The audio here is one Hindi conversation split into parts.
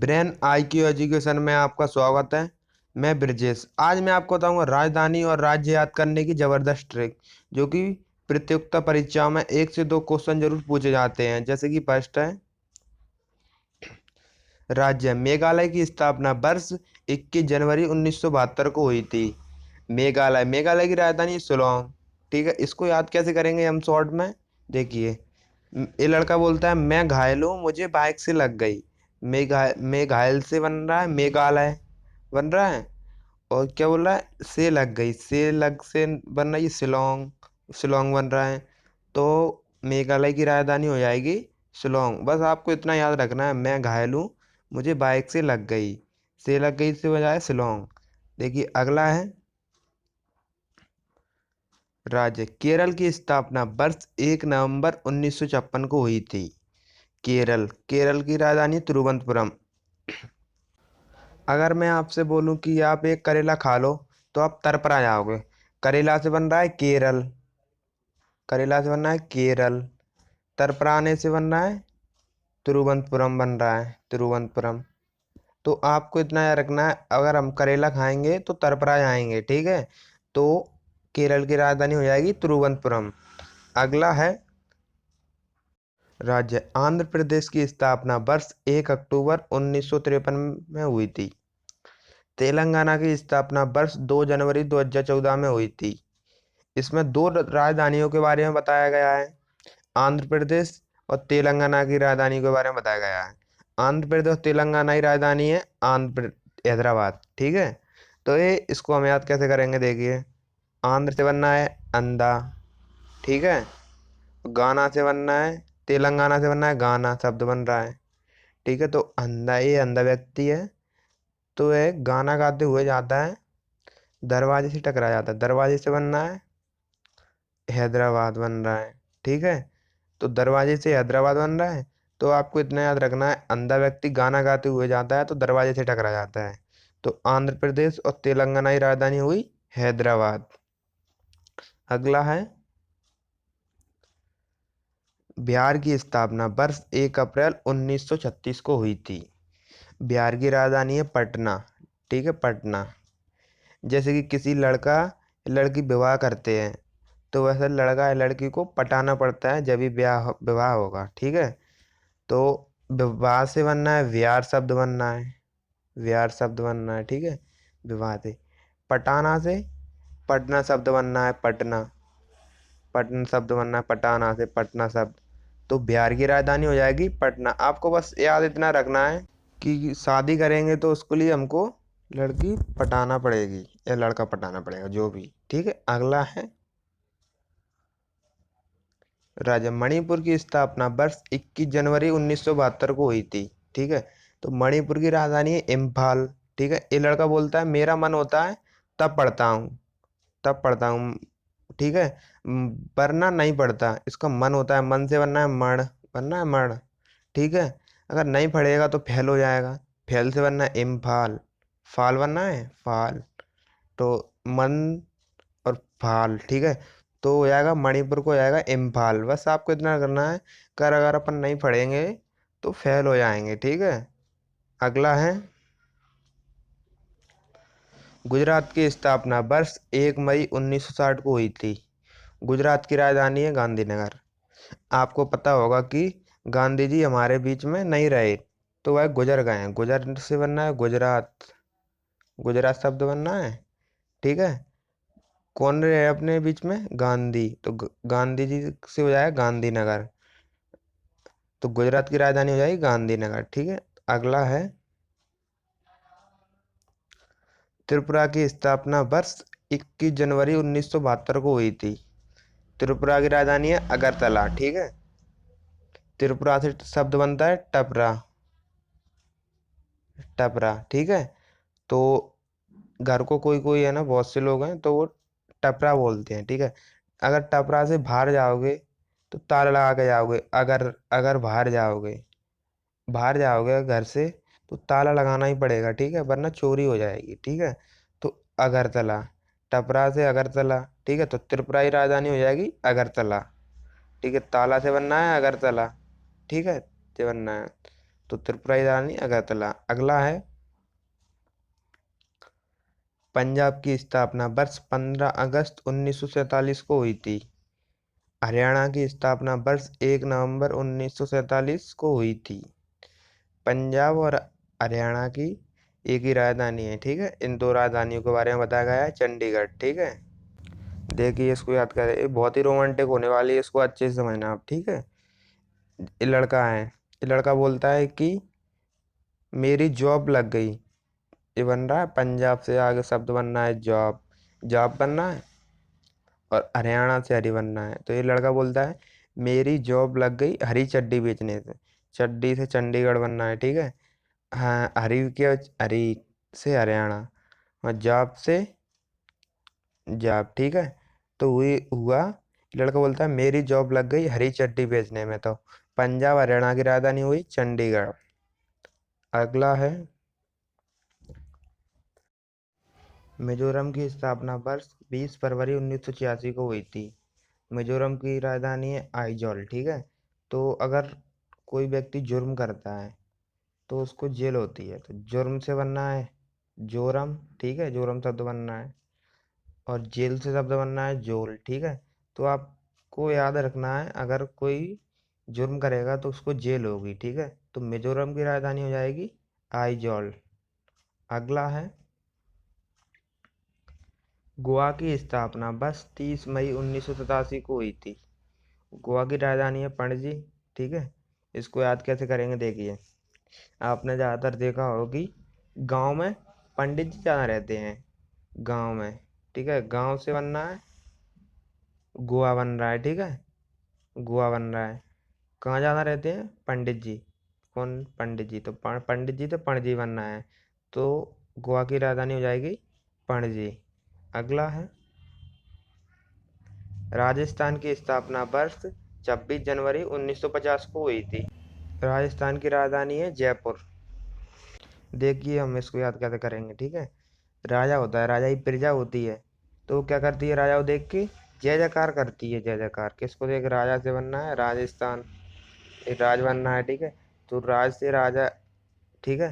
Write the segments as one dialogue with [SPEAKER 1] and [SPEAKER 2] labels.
[SPEAKER 1] ब्रेन आईक्यू एजुकेशन में आपका स्वागत है। मैं ब्रजेश। आज मैं आपको बताऊंगा राजधानी और राज्य याद करने की जबरदस्त ट्रिक, जो कि प्रतियोगिता परीक्षाओं में एक से दो क्वेश्चन जरूर पूछे जाते हैं। जैसे कि फर्स्ट है राज्य। मेघालय की स्थापना वर्ष 21 जनवरी 1972 को हुई थी। मेघालय मेघालय की राजधानी शिलोंग। ठीक है, इसको याद कैसे करेंगे हम शॉर्ट में? देखिए, ये लड़का बोलता है मैं घायल हूँ, मुझे बाइक से लग गई। मैं घायल से बन रहा है मेघालय बन रहा है। और क्या बोल रहा है? से लग गई, से बन रहा है ये शिलोंग। शिलोंग बन रहा है। तो मेघालय की राजधानी हो जाएगी शिलोंग। बस आपको इतना याद रखना है, मैं घायल हूँ, मुझे बाइक से लग गई से बजाय शिलोंग। देखिए अगला है राज्य। केरल की स्थापना वर्ष 1 नवंबर 1956 को हुई थी। केरल केरल की राजधानी तिरुवनंतपुरम। अगर मैं आपसे बोलूं कि आप एक करेला खा लो तो आप तर पर आ जाओगे। करेला से बन रहा है केरल। करेला से बन रहा है केरल। तर पर आने से बन रहा है तिरुवनंतपुरम बन रहा है तिरुवनंतपुरम। तो आपको इतना याद रखना है, अगर हम करेला खाएंगे तो तर पर आ जाएंगे। ठीक है, तो केरल की राजधानी हो जाएगी तिरुवनंतपुरम। अगला है राज्य। आंध्र प्रदेश की स्थापना वर्ष 1 अक्टूबर 1953 में हुई थी। तेलंगाना की स्थापना वर्ष 2 जनवरी 2014 में हुई थी। इसमें दो राजधानियों के बारे में बताया गया है, आंध्र प्रदेश और तेलंगाना की राजधानी के बारे में बताया गया है। आंध्र प्रदेश और तेलंगाना की राजधानी है हैदराबाद। ठीक है, तो ये इसको हम याद कैसे करेंगे? देखिए, आंध्र से बनना है अंधा। ठीक है, गाना से बनना है, तेलंगाना से बनना है गाना शब्द बन रहा है। ठीक है, तो अंधा, ये अंधा व्यक्ति है, तो ये गाना गाते हुए जाता है, दरवाजे से टकरा जाता है। दरवाजे से बनना है हैदराबाद बन रहा है। ठीक है, तो दरवाजे से हैदराबाद बन रहा है। तो आपको इतना याद रखना है, अंधा व्यक्ति गाना गाते हुए जाता है तो दरवाजे से टकरा जाता है। तो आंध्र प्रदेश और तेलंगाना की राजधानी हुई हैदराबाद। अगला है बिहार की स्थापना वर्ष 1 अप्रैल 1936 को हुई थी। बिहार की राजधानी है पटना। ठीक है, पटना। जैसे कि किसी लड़का लड़की विवाह करते हैं, तो वैसे लड़का या लड़की को पटाना पड़ता है जब भी ब्याह विवाह होगा। ठीक है, तो विवाह से बनना है विहार शब्द बनना है। विहार शब्द बनना है। ठीक है, विवाह से। पटाना से पटना शब्द बनना है पटना। पटना शब्द बनना है पटाना से पटना शब्द। तो बिहार की राजधानी हो जाएगी पटना। आपको बस याद इतना रखना है कि शादी करेंगे तो उसके लिए हमको लड़की पटाना पड़ेगी या लड़का पटाना पड़ेगा, जो भी। ठीक है, अगला है राज्य। मणिपुर की स्थापना वर्ष 21 जनवरी 1972 को हुई थी। ठीक है, तो मणिपुर की राजधानी है इम्फाल। ठीक है, ये लड़का बोलता है मेरा मन होता है तब पढ़ता हूँ, तब पढ़ता हूँ। ठीक है, वरना नहीं पढ़ता। इसका मन होता है, मन से बनना है मण, बनना है मण। ठीक है, अगर नहीं पढ़ेगा तो फेल हो जाएगा। फेल से बनना है इम्फाल। फाल बनना है फाल। तो मन और फाल। ठीक है, तो हो जाएगा मणिपुर को हो जाएगा इम्फाल। बस आपको इतना करना है, कर अगर अपन नहीं पढ़ेंगे तो फेल हो जाएंगे। ठीक है, अगला है गुजरात की स्थापना वर्ष 1 मई 1960 को हुई थी। गुजरात की राजधानी है गांधीनगर। आपको पता होगा कि गांधी जी हमारे बीच में नहीं रहे, तो वह गुजर गए हैं। गुजर से बनना है गुजरात। गुजरात शब्द बनना है। ठीक है, कौन रहे अपने बीच में? गांधी। तो गांधी जी से हो जाएगा गांधीनगर। तो गुजरात की राजधानी हो जाएगी गांधीनगर। ठीक है, अगला है त्रिपुरा की स्थापना वर्ष 21 जनवरी 1972 को हुई थी। त्रिपुरा की राजधानी है अगरतला। ठीक है, त्रिपुरा से शब्द बनता है टपरा। टपरा। ठीक है, तो घर को कोई कोई है ना, बहुत से लोग हैं तो वो टपरा बोलते हैं। ठीक है, अगर टपरा से बाहर जाओगे तो ताला लगा के जाओगे। अगर अगर बाहर जाओगे घर से तो ताला लगाना ही पड़ेगा। ठीक है, वरना चोरी हो जाएगी। ठीक है, तो अगरतला। टपरा से अगरतला। ठीक है, तो त्रिपुरा की राजधानी हो जाएगी अगरतला। ठीक है, ताला से बनना है अगरतला। ठीक है, से बनना है। तो त्रिपुरा की राजधानी अगरतला। अगला है पंजाब की स्थापना वर्ष 15 अगस्त 1947 को हुई थी। हरियाणा की स्थापना वर्ष 1 नवंबर 1947 को हुई थी। पंजाब और हरियाणा की एक ही राजधानी है, ठीक है। इन दो राजधानियों के बारे में बताया गया है चंडीगढ़, ठीक है। देखिए इसको याद करें, ये बहुत ही रोमांटिक होने वाली है, इसको अच्छे से समझना आप, ठीक है। ये लड़का है, ये लड़का बोलता है कि मेरी जॉब लग गई। ये बन रहा है पंजाब से आगे शब्द बनना है जॉब, जॉब बनना है। और हरियाणा से हरी बनना है, तो ये लड़का बोलता है मेरी जॉब लग गई हरी चड्डी बेचने से। चड्डी से चंडीगढ़ बनना है, ठीक है। हाँ, हरी के हरी से हरियाणा, और जॉब से जॉब, ठीक है। तो हुई हुआ, लड़का बोलता है मेरी जॉब लग गई हरी चड्डी बेचने में। तो पंजाब हरियाणा की राजधानी हुई चंडीगढ़। अगला है मिजोरम की स्थापना वर्ष 20 फरवरी 1986 को हुई थी। मिजोरम की राजधानी है आइजॉल, ठीक है। तो अगर कोई व्यक्ति जुर्म करता है तो उसको जेल होती है, तो जुर्म से बनना है जोरम, ठीक है, जोरम शब्द बनना है। और जेल से शब्द बनना है जोल, ठीक है। तो आपको याद रखना है, अगर कोई जुर्म करेगा तो उसको जेल होगी, ठीक है। तो मिजोरम की राजधानी हो जाएगी आइजॉल। अगला है गोवा की स्थापना बस 30 मई 1987 को हुई थी। गोवा की राजधानी है पणजी, ठीक है। इसको याद कैसे करेंगे, देखिए आपने ज़्यादातर देखा होगा कि गांव में पंडित जी ज़्यादा रहते हैं, गांव में, ठीक है। गांव से बनना है गोवा बन रहा है, ठीक है। गोवा बन रहा है, कहाँ ज़्यादा रहते हैं पंडित जी। कौन पंडित जी, तो पंडित जी तो पणजी बनना है। तो गोवा की राजधानी हो जाएगी पणजी। अगला है राजस्थान की स्थापना वर्ष 26 जनवरी 1950 को हुई थी। राजस्थान की राजधानी है जयपुर। देखिए हम इसको याद कैसे करेंगे, ठीक है। राजा होता है, राजा की प्रजा होती है, तो वो क्या करती है, राजा को देख के जय जयकार करती है। जय जयकार किसको देख, राजा से बनना है राजस्थान, एक राज बनना है, ठीक है। तो राज से राजा, ठीक है,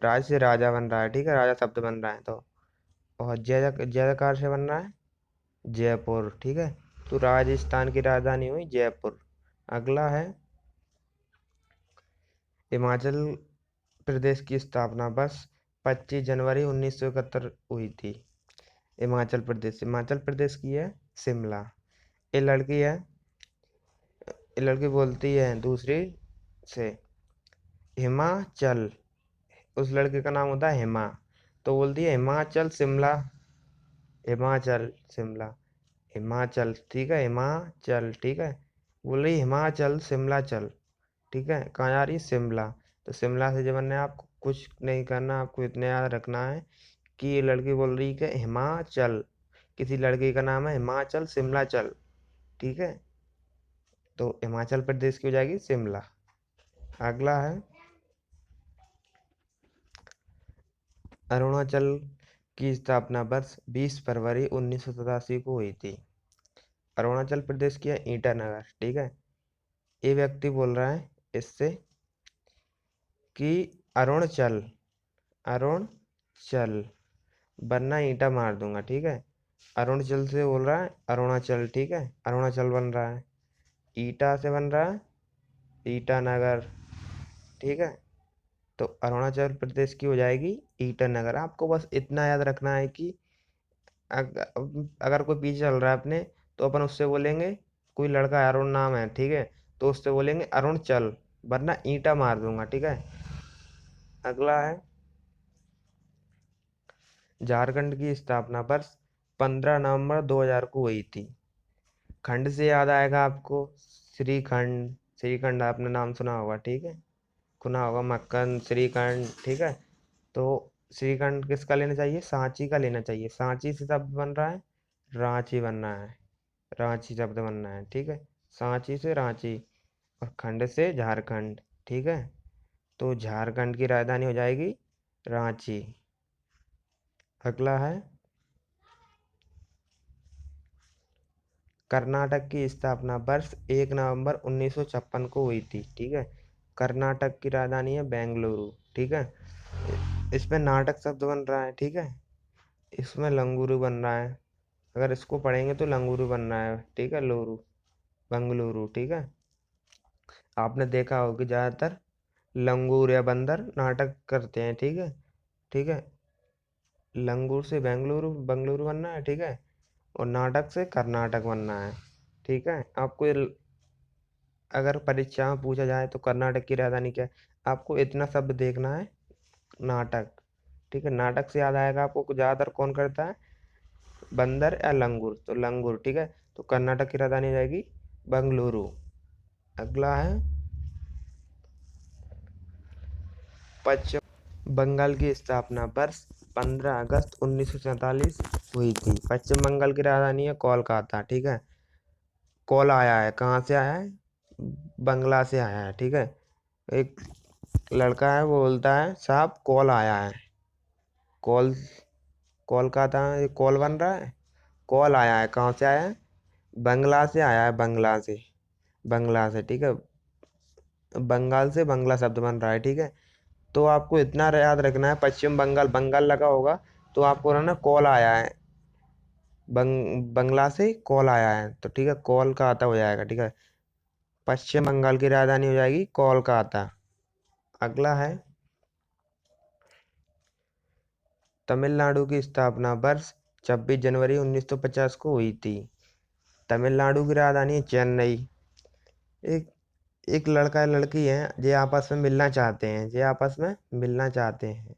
[SPEAKER 1] राज से राजा बन रहा है, ठीक है, राजा शब्द बन रहा है। तो और जय जयकार से बन रहा है जयपुर, ठीक है। तो राजस्थान की राजधानी हुई जयपुर। अगला है हिमाचल प्रदेश की स्थापना बस 25 जनवरी 1971 हुई थी। हिमाचल प्रदेश की है शिमला। ये लड़की है, ये लड़की बोलती है दूसरी से हिमाचल, उस लड़के का नाम होता है हिमा, तो बोलती है हिमाचल शिमला, हिमाचल शिमला, हिमाचल, ठीक है, हिमाचल, ठीक है। बोल रही हिमाचल शिमला चल, ठीक है। कहाँ जा रही है, शिमला। तो शिमला से जब बनना है, आपको कुछ नहीं करना, आपको इतना याद रखना है कि ये लड़की बोल रही है कि हिमाचल, किसी लड़के का नाम है हिमाचल शिमला चल, ठीक है। तो हिमाचल प्रदेश की हो जाएगी शिमला। अगला है अरुणाचल की स्थापना वर्ष 20 फरवरी 1987 को हुई थी। अरुणाचल प्रदेश की है ईटानगर, ठीक है। ये व्यक्ति बोल रहा है इससे कि अरुणचल, अरुणचल, वरना ईंटा मार दूंगा, ठीक है। अरुणाचल से बोल रहा है अरुणाचल, ठीक है, अरुणाचल बन रहा है। ईटा से बन रहा है ईटानगर, ठीक है। तो अरुणाचल प्रदेश की हो जाएगी ईटानगर। आपको बस इतना याद रखना है कि अगर कोई पीछे चल रहा है अपने, तो अपन उससे बोलेंगे, कोई लड़का अरुण नाम है, ठीक है, तो उससे बोलेंगे अरुण चल, वरना ईंटा मार दूंगा, ठीक है। अगला है झारखंड की स्थापना वर्ष 15 नवंबर 2000 को हुई थी। खंड से याद आएगा आपको श्रीखंड, श्रीखंड आपने नाम सुना होगा, ठीक है, सुना होगा मक्खन श्रीखंड, ठीक है। तो श्रीखंड किसका लेना चाहिए, सांची का लेना चाहिए। सांची से शब्द बन रहा है रांची बनना है, रांची शब्द बनना है, ठीक है। सांची से रांची, और खंड से झारखंड, ठीक है। तो झारखंड की राजधानी हो जाएगी रांची। अगला है कर्नाटक की स्थापना वर्ष 1 नवंबर 1956 को हुई थी, ठीक है। कर्नाटक की राजधानी है बेंगलुरु। ठीक है, इसमें नाटक शब्द बन रहा है। ठीक है, इसमें लंगूरू बन रहा है। अगर इसको पढ़ेंगे तो लंगूरू बन रहा है। ठीक है, लूरू, बंगलुरु। ठीक है, आपने देखा हो कि ज्यादातर लंगूर या बंदर नाटक करते हैं। ठीक है, ठीक है, लंगूर से बेंगलुरु, बंगलुरु बनना है। ठीक है, और नाटक से कर्नाटक बनना है। ठीक है, आपको अगर परीक्षा में पूछा जाए तो कर्नाटक की राजधानी क्या है, आपको इतना शब्द देखना है, नाटक। ठीक है, नाटक से याद आएगा आपको ज्यादातर कौन करता है, बंदर या लंगूर, तो लंगूर। ठीक है, तो कर्नाटक की राजधानी जाएगी बंगलुरु। अगला है पश्चिम बंगाल की स्थापना वर्ष 15 अगस्त 1947 हुई थी। पश्चिम बंगाल की राजधानी है कोलकाता। ठीक है, कॉल आया है, कहाँ से आया है, बंगला से आया है। ठीक है, एक लड़का है वो बोलता है साहब कॉल आया है, कॉल, कोलकाता में ये कॉल बन रहा है, कॉल आया है, कहाँ से आया है, बंगला से आया है, बंगला से, बंगला से। ठीक है, बंगाल से बंगला शब्द बन रहा है। ठीक है, तो आपको इतना याद रखना है, पश्चिम बंगाल, बंगाल लगा होगा तो आपको ना कॉल आया है, बंगला से कॉल आया है, तो ठीक है, कॉल का आता हो जाएगा। ठीक है, पश्चिम बंगाल की राजधानी हो जाएगी कोलकाता। अगला है तमिलनाडु की स्थापना वर्ष 26 जनवरी 1950 को हुई थी। तमिलनाडु की राजधानी है चेन्नई। एक एक लड़का है लड़की है, ये आपस में मिलना चाहते हैं, ये आपस में मिलना चाहते हैं,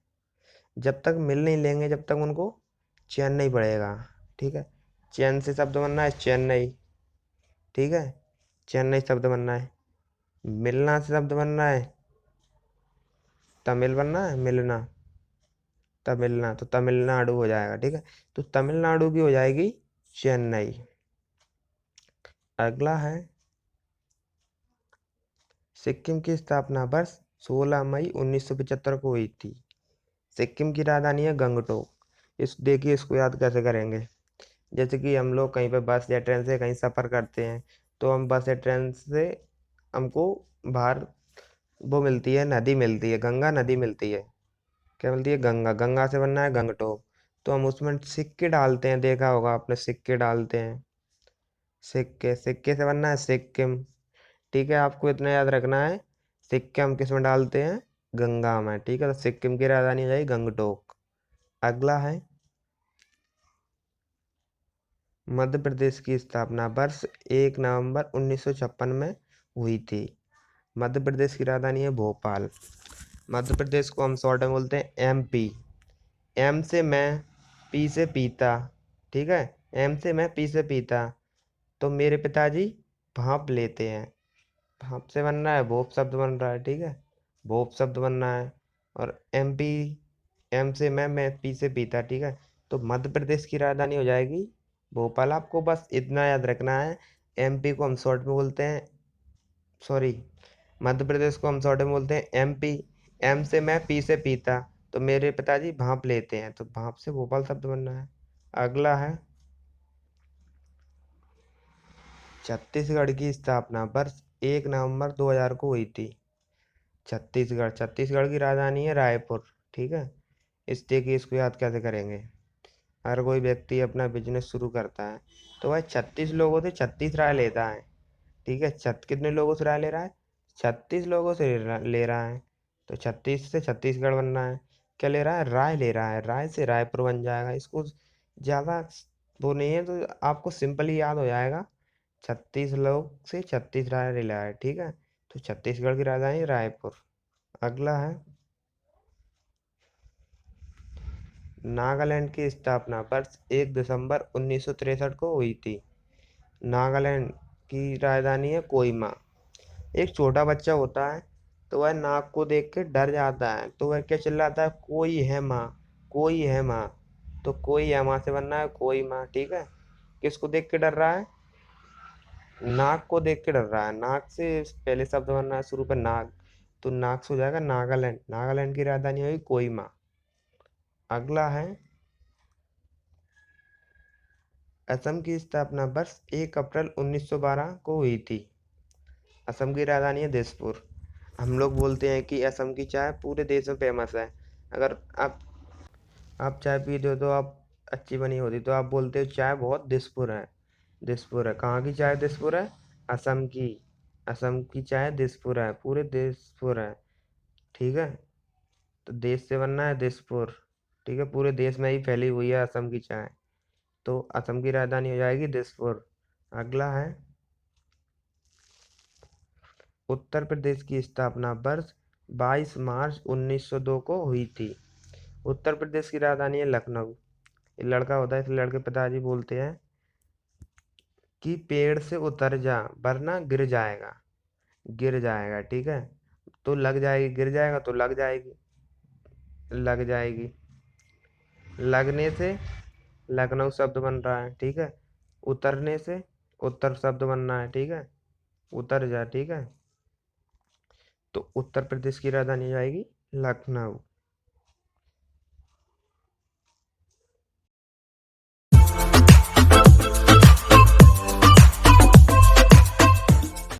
[SPEAKER 1] जब तक मिल नहीं लेंगे जब तक उनको चैन नहीं पड़ेगा। ठीक है, चैन से शब्द बनना है चेन्नई। ठीक है, चेन्नई शब्द बनना है। मिलना से शब्द बनना है तमिल, बनना है मिलना, तमिलना, तो तमिलनाडु हो जाएगा। ठीक है, तो तमिलनाडु की हो जाएगी चेन्नई। अगला है सिक्किम की स्थापना वर्ष 16 मई 1975 को हुई थी। सिक्किम की राजधानी है गंगटोक। देखिए इसको याद कैसे करेंगे, जैसे कि हम लोग कहीं पे बस या ट्रेन से कहीं सफ़र करते हैं, तो हम बस या ट्रेन से हमको बाहर वो मिलती है, नदी मिलती है, गंगा नदी मिलती है। क्या मिलती है, गंगा, गंगा से बनना है गंगटोक। तो हम उसमें सिक्के डालते हैं, देखा होगा आपने, सिक्के डालते हैं, सिक्के, सिक्के से बनना है सिक्किम। ठीक है, आपको इतना याद रखना है, सिक्के हम किस में डालते हैं, गंगा में। ठीक है, तो सिक्किम की राजधानी हो जाएगी गंगटोक। अगला है मध्य प्रदेश की स्थापना वर्ष 1 नवंबर 1956 में हुई थी। मध्य प्रदेश की राजधानी है भोपाल। मध्य प्रदेश को हम शॉर्ट में बोलते हैं एमपी। एम से मैं, पी से पीता। ठीक है, एम से मैं, पी से पीता, तो मेरे पिताजी भाप लेते हैं, भाप से बनना है भोप शब्द बन रहा है। ठीक है, भोप शब्द बनना है। और एमपी, एम से मैं पी से पीता। ठीक है, तो मध्य प्रदेश की राजधानी हो जाएगी भोपाल। आपको बस इतना याद रखना है, एमपी को हम शॉर्ट में बोलते हैं, सॉरी, मध्य प्रदेश को हम शॉर्ट में बोलते हैं एमपी। एम से मैं, पी से पीता, तो मेरे पिताजी भाप लेते हैं, तो भाप से भोपाल शब्द बनना है। अगला है छत्तीसगढ़ की स्थापना वर्ष 1 नवंबर 2000 को हुई थी। छत्तीसगढ़, छत्तीसगढ़ की राजधानी है रायपुर। ठीक है, इस देखिए इसको याद कैसे करेंगे, हर कोई व्यक्ति अपना बिजनेस शुरू करता है तो वह 36 लोगों से 36 राय लेता है। ठीक है, कितने लोगों से राय ले रहा है, 36 लोगों से ले रहा है, तो 36 से छत्तीसगढ़ बनना है। क्या ले रहा है, राय ले रहा है, राय से रायपुर बन जाएगा। इसको ज़्यादा वो नहीं है, तो आपको सिंपली याद हो जाएगा, 36 लोग से 36 राय ले रहा है। ठीक है, तो छत्तीसगढ़ की राजधानी रायपुर। अगला है नागालैंड की स्थापना वर्ष 1 दिसंबर 1963 को हुई थी। नागालैंड की राजधानी है कोहिमा। एक छोटा बच्चा होता है तो वह नाग को देख के डर जाता है, तो वह क्या चिल्लाता है, कोई है माँ, कोई है माँ, तो कोई है माँ से बनना है कोई माँ। ठीक है, किसको देख के डर रहा है, नाग को देख के डर रहा है, नाग से पहले शब्द बनना है शुरू पर नाग, तो नाग से हो जाएगा नागालैंड। नागालैंड की राजधानी होगी कोहिमा। अगला है असम की स्थापना वर्ष 1 अप्रैल 1912 को हुई थी। असम की राजधानी है दिसपुर। हम लोग बोलते हैं कि असम की चाय पूरे देश में फेमस है। अगर आप चाय पीते हो तो आप अच्छी बनी होती तो आप बोलते हो चाय बहुत दिसपुर है। दिसपुर है, कहाँ की चाय दिसपुर है? असम की। असम की चाय दिसपुर है, पूरे दिसपुर है। ठीक है। तो देश से बनना है दिसपुर। ठीक है, पूरे देश में ही फैली हुई है असम की चाय। तो असम की राजधानी हो जाएगी दिसपुर। अगला है, उत्तर प्रदेश की स्थापना वर्ष 22 मार्च 1902 को हुई थी। उत्तर प्रदेश की राजधानी है लखनऊ। ये लड़का होता है, इस लड़के पिताजी बोलते हैं कि पेड़ से उतर जा वरना गिर जाएगा। गिर जाएगा, ठीक है। तो लग जाएगी, गिर जाएगा तो लग जाएगी। लग जाएगी। लगने से लखनऊ शब्द बन रहा है, ठीक है। उतरने से उत्तर शब्द बनना है, ठीक है। उतर जा, ठीक है। तो उत्तर प्रदेश की राजधानी जाएगी लखनऊ।